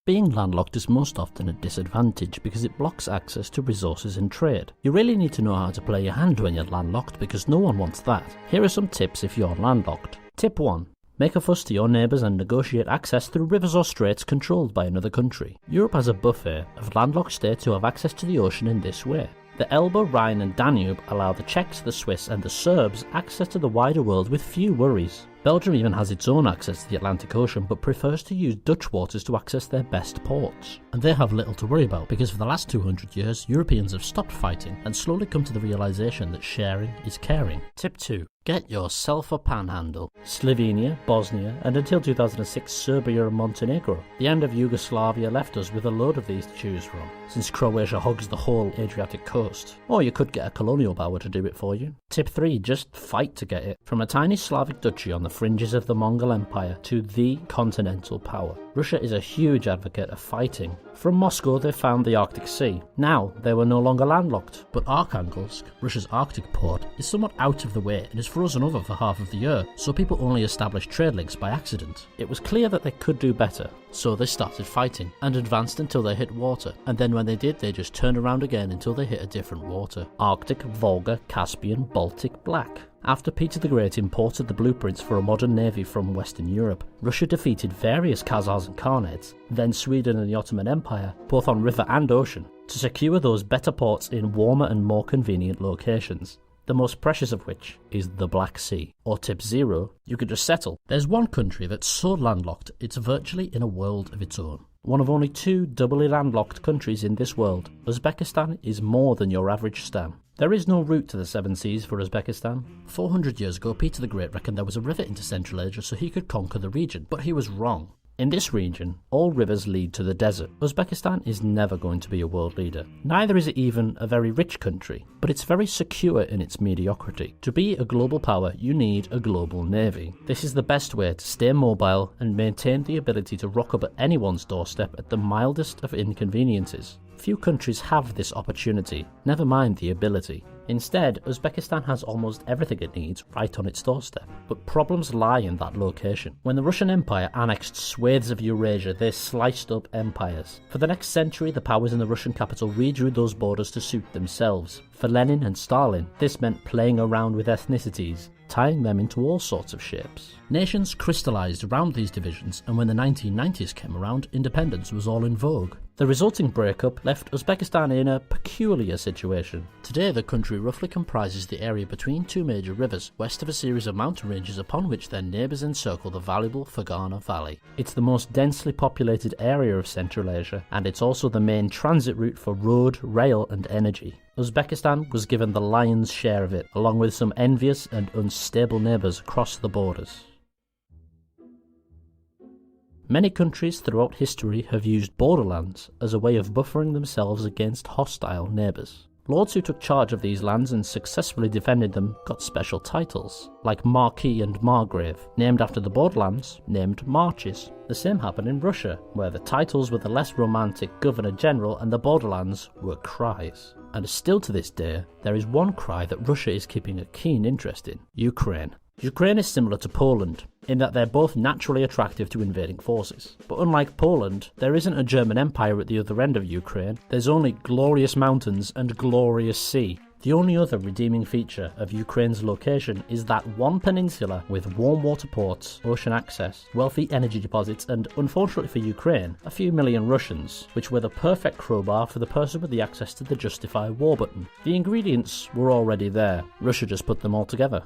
Being landlocked is most often a disadvantage because it blocks access to resources and trade. You really need to know how to play your hand when you're landlocked because no one wants that. Here are some tips if you're landlocked. Tip 1. Make a fuss to your neighbours and negotiate access through rivers or straits controlled by another country. Europe has a buffet of landlocked states who have access to the ocean in this way. The Elbe, Rhine and Danube allow the Czechs, the Swiss and the Serbs access to the wider world with few worries. Belgium even has its own access to the Atlantic Ocean but prefers to use Dutch waters to access their best ports. And they have little to worry about because for the last 200 years Europeans have stopped fighting and slowly come to the realisation that sharing is caring. Tip 2. Get yourself a panhandle. Slovenia, Bosnia and until 2006 Serbia and Montenegro. The end of Yugoslavia left us with a load of these to choose from, since Croatia hugs the whole Adriatic coast. Or you could get a colonial power to do it for you. Tip 3. Just fight to get it. From a tiny Slavic duchy on the fringes of the Mongol Empire to the continental power. Russia is a huge advocate of fighting. From Moscow they found the Arctic Sea. Now they were no longer landlocked. But Arkhangelsk, Russia's Arctic port, is somewhat out of the way and is frozen over for half of the year, so people only established trade links by accident. It was clear that they could do better, so they started fighting, and advanced until they hit water, and then when they did they just turned around again until they hit a different water. Arctic, Volga, Caspian, Baltic, Black. After Peter the Great imported the blueprints for a modern navy from Western Europe, Russia defeated various Khazars and Khanate, then Sweden and the Ottoman Empire, both on river and ocean, to secure those better ports in warmer and more convenient locations. The most precious of which is the Black Sea. Or tip 0, you could just settle. There's one country that's so landlocked it's virtually in a world of its own. One of only 2 doubly landlocked countries in this world, Uzbekistan is more than your average stam. There is no route to the 7 seas for Uzbekistan. 400 years ago Peter the Great reckoned there was a river into Central Asia so he could conquer the region, but he was wrong. In this region, all rivers lead to the desert. Uzbekistan is never going to be a world leader. Neither is it even a very rich country, but it's very secure in its mediocrity. To be a global power, you need a global navy. This is the best way to stay mobile and maintain the ability to rock up at anyone's doorstep at the mildest of inconveniences. Few countries have this opportunity, never mind the ability. Instead, Uzbekistan has almost everything it needs right on its doorstep. But problems lie in that location. When the Russian Empire annexed swathes of Eurasia, they sliced up empires. For the next century, the powers in the Russian capital redrew those borders to suit themselves. For Lenin and Stalin, this meant playing around with ethnicities, tying them into all sorts of shapes. Nations crystallized around these divisions, and when the 1990s came around, independence was all in vogue. The resulting breakup left Uzbekistan in a peculiar situation. Today the country roughly comprises the area between 2 major rivers, west of a series of mountain ranges upon which their neighbours encircle the valuable Fergana Valley. It's the most densely populated area of Central Asia, and it's also the main transit route for road, rail and energy. Uzbekistan was given the lion's share of it, along with some envious and unstable neighbours across the borders. Many countries throughout history have used borderlands as a way of buffering themselves against hostile neighbours. Lords who took charge of these lands and successfully defended them got special titles, like Marquis and Margrave, named after the borderlands, named marches. The same happened in Russia, where the titles were the less romantic Governor General and the borderlands were cries. And still to this day, there is one cry that Russia is keeping a keen interest in: Ukraine. Ukraine is similar to Poland, in that they're both naturally attractive to invading forces. But unlike Poland, there isn't a German Empire at the other end of Ukraine, there's only glorious mountains and glorious sea. The only other redeeming feature of Ukraine's location is that one peninsula with warm water ports, ocean access, wealthy energy deposits and, unfortunately for Ukraine, a few million Russians, which were the perfect crowbar for the person with the access to the justify war button. The ingredients were already there, Russia just put them all together.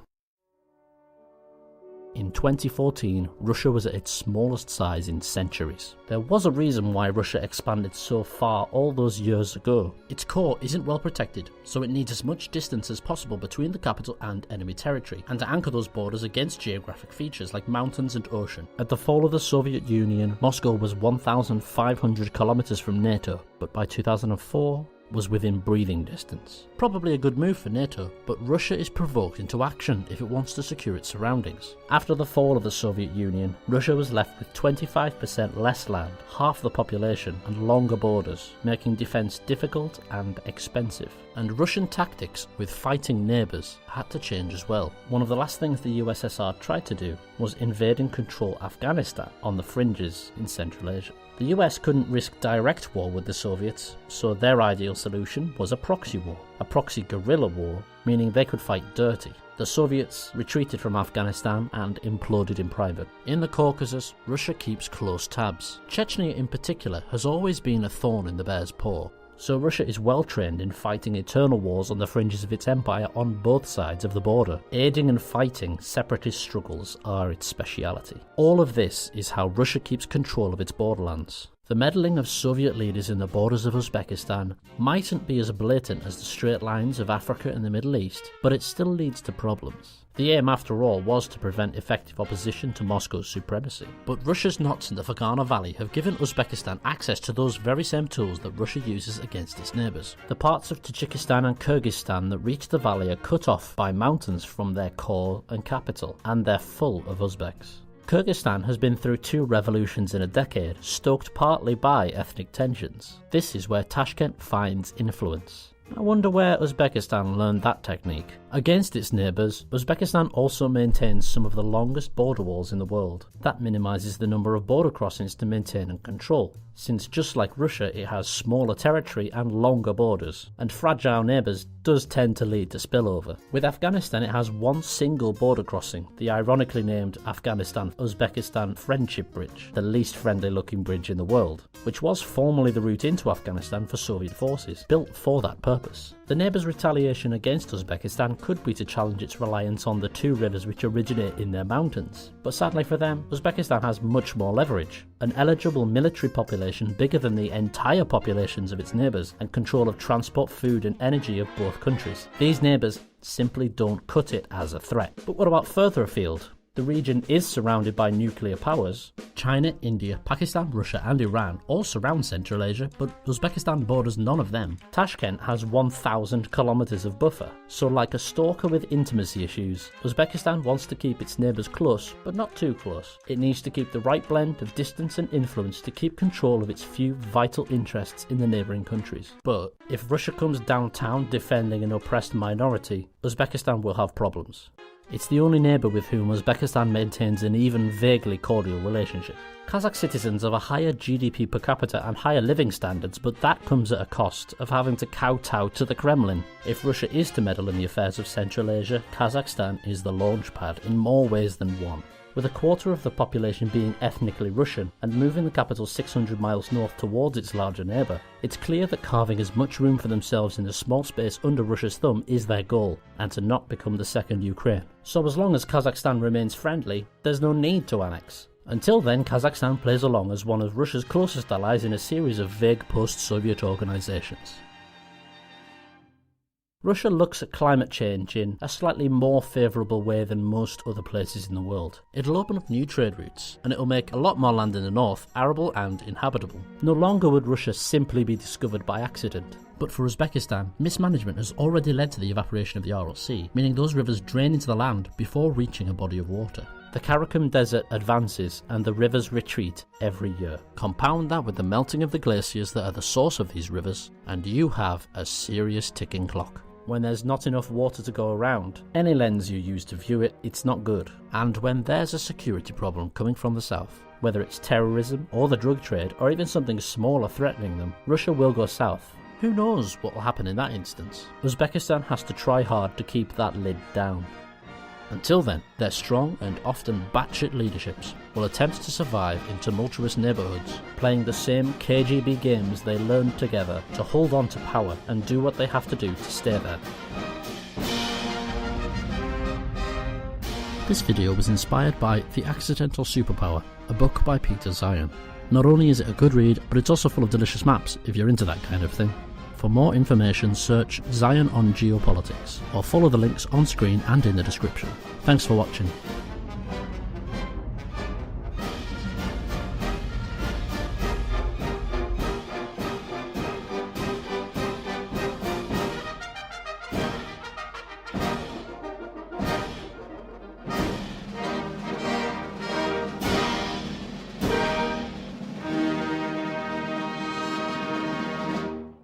In 2014, Russia was at its smallest size in centuries. There was a reason why Russia expanded so far all those years ago. Its core isn't well protected, so it needs as much distance as possible between the capital and enemy territory, and to anchor those borders against geographic features like mountains and ocean. At the fall of the Soviet Union, Moscow was 1,500 kilometers from NATO, but by 2004, was within breathing distance. Probably a good move for NATO, but Russia is provoked into action if it wants to secure its surroundings. After the fall of the Soviet Union, Russia was left with 25% less land, half the population, and longer borders, making defence difficult and expensive. And Russian tactics with fighting neighbours had to change as well. One of the last things the USSR tried to do was invade and control Afghanistan on the fringes in Central Asia. The US couldn't risk direct war with the Soviets, so their ideal solution was a proxy war, a proxy guerrilla war, meaning they could fight dirty. The Soviets retreated from Afghanistan and imploded in private. In the Caucasus, Russia keeps close tabs. Chechnya in particular has always been a thorn in the bear's paw. So Russia is well trained in fighting eternal wars on the fringes of its empire on both sides of the border. Aiding and fighting separatist struggles are its speciality. All of this is how Russia keeps control of its borderlands. The meddling of Soviet leaders in the borders of Uzbekistan mightn't be as blatant as the straight lines of Africa and the Middle East, but it still leads to problems. The aim, after all, was to prevent effective opposition to Moscow's supremacy. But Russia's knots in the Fergana Valley have given Uzbekistan access to those very same tools that Russia uses against its neighbours. The parts of Tajikistan and Kyrgyzstan that reach the valley are cut off by mountains from their core and capital, and they're full of Uzbeks. Kyrgyzstan has been through 2 revolutions in a decade, stoked partly by ethnic tensions. This is where Tashkent finds influence. I wonder where Uzbekistan learned that technique. Against its neighbours, Uzbekistan also maintains some of the longest border walls in the world. That minimises the number of border crossings to maintain and control, since just like Russia it has smaller territory and longer borders, and fragile neighbours does tend to lead to spillover. With Afghanistan it has one single border crossing, the ironically named Afghanistan-Uzbekistan Friendship Bridge, the least friendly looking bridge in the world, which was formerly the route into Afghanistan for Soviet forces, built for that purpose. The neighbours' retaliation against Uzbekistan could be to challenge its reliance on the 2 rivers which originate in their mountains, but sadly for them, Uzbekistan has much more leverage. An eligible military population bigger than the entire populations of its neighbours, and control of transport, food and energy of both countries. These neighbours simply don't cut it as a threat. But what about further afield? The region is surrounded by nuclear powers. China, India, Pakistan, Russia and Iran all surround Central Asia, but Uzbekistan borders none of them. Tashkent has 1,000 kilometers of buffer, so like a stalker with intimacy issues, Uzbekistan wants to keep its neighbours close, but not too close. It needs to keep the right blend of distance and influence to keep control of its few vital interests in the neighbouring countries. But if Russia comes downtown defending an oppressed minority, Uzbekistan will have problems. It's the only neighbour with whom Uzbekistan maintains an even vaguely cordial relationship. Kazakh citizens have a higher GDP per capita and higher living standards, but that comes at a cost of having to kowtow to the Kremlin. If Russia is to meddle in the affairs of Central Asia, Kazakhstan is the launch pad in more ways than one. With a quarter of the population being ethnically Russian and moving the capital 600 miles north towards its larger neighbour, it's clear that carving as much room for themselves in the small space under Russia's thumb is their goal, and to not become the second Ukraine. So as long as Kazakhstan remains friendly, there's no need to annex. Until then, Kazakhstan plays along as one of Russia's closest allies in a series of vague post-Soviet organisations. Russia looks at climate change in a slightly more favourable way than most other places in the world. It'll open up new trade routes, and it'll make a lot more land in the north arable and inhabitable. No longer would Russia simply be discovered by accident. But for Uzbekistan, mismanagement has already led to the evaporation of the Aral Sea, meaning those rivers drain into the land before reaching a body of water. The Karakum Desert advances and the rivers retreat every year. Compound that with the melting of the glaciers that are the source of these rivers, and you have a serious ticking clock. When there's not enough water to go around, any lens you use to view it, it's not good. And when there's a security problem coming from the south, whether it's terrorism or the drug trade or even something smaller threatening them, Russia will go south. Who knows what will happen in that instance? Uzbekistan has to try hard to keep that lid down. Until then, their strong and often batshit leaderships will attempt to survive in tumultuous neighbourhoods, playing the same KGB games they learned together to hold on to power and do what they have to do to stay there. This video was inspired by The Accidental Superpower, a book by Peter Zeihan. Not only is it a good read, but it's also full of delicious maps if you're into that kind of thing. For more information, search Zeihan on Geopolitics, or follow the links on screen and in the description. Thanks for watching.